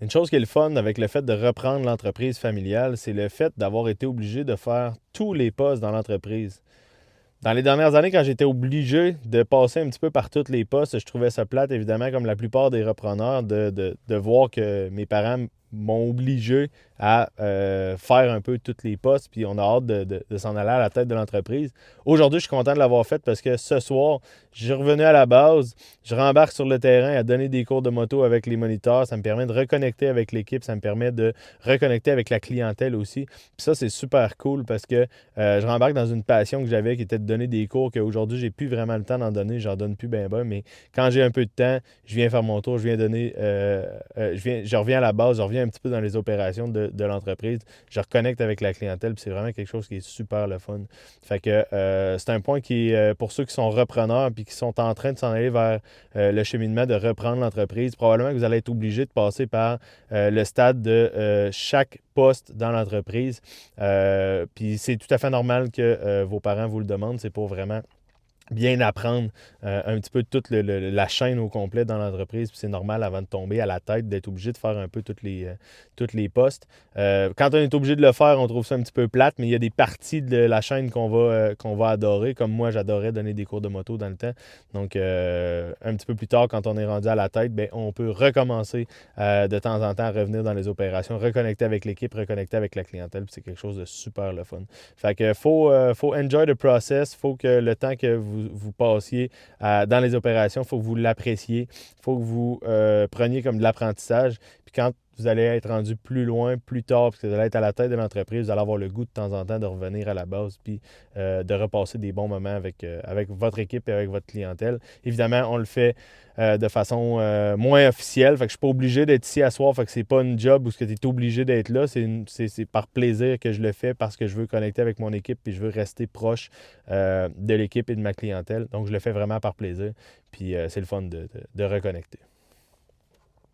Une chose qui est le fun avec le fait de reprendre l'entreprise familiale, c'est le fait d'avoir été obligé de faire tous les postes dans l'entreprise. Dans les dernières années, quand j'étais obligé de passer un petit peu par tous les postes, je trouvais ça plate, évidemment, comme la plupart des repreneurs, de voir que mes parents m'ont obligé à faire un peu tous les postes, puis on a hâte de s'en aller à la tête de l'entreprise. Aujourd'hui, je suis content de l'avoir fait parce que ce soir, je suis revenu à la base, je rembarque sur le terrain à donner des cours de moto avec les moniteurs. Ça me permet de reconnecter avec l'équipe, ça me permet de reconnecter avec la clientèle aussi. Puis ça, c'est super cool parce que je rembarque dans une passion que j'avais qui était de donner des cours qu'aujourd'hui, j'ai plus vraiment le temps d'en donner. J'en donne plus ben ben, mais quand j'ai un peu de temps, je viens faire mon tour, je viens donner, je reviens à la base, je reviens un petit peu dans les opérations de l'entreprise, je reconnecte avec la clientèle, puis c'est vraiment quelque chose qui est super le fun. Fait que c'est un point qui, pour ceux qui sont repreneurs puis qui sont en train de s'en aller vers le cheminement de reprendre l'entreprise, probablement que vous allez être obligé de passer par le stade de chaque poste dans l'entreprise. Puis c'est tout à fait normal que vos parents vous le demandent. C'est pour vraiment bien apprendre un petit peu toute la chaîne au complet dans l'entreprise. Puis c'est normal avant de tomber à la tête d'être obligé de faire un peu toutes les postes. Quand on est obligé de le faire, on trouve ça un petit peu plate, mais il y a des parties de la chaîne qu'on va adorer. Comme moi, j'adorais donner des cours de moto dans le temps. Donc, un petit peu plus tard, quand on est rendu à la tête, ben, on peut recommencer de temps en temps à revenir dans les opérations, reconnecter avec l'équipe, reconnecter avec la clientèle. Puis c'est quelque chose de super le fun. Fait que faut enjoy the process. Faut que le temps que vous passiez dans les opérations, faut que vous l'appréciez. Faut que vous preniez comme de l'apprentissage. Puis quand vous allez être rendu plus loin, plus tard, parce que vous allez être à la tête de l'entreprise, vous allez avoir le goût de temps en temps de revenir à la base, puis de repasser des bons moments avec votre équipe et avec votre clientèle. Évidemment, on le fait de façon moins officielle. Fait que je suis pas obligé d'être ici à soir. Fait que c'est pas une job où tu es obligé d'être là. C'est par plaisir que je le fais parce que je veux connecter avec mon équipe puis je veux rester proche de l'équipe et de ma clientèle. Donc, je le fais vraiment par plaisir. Puis c'est le fun de reconnecter.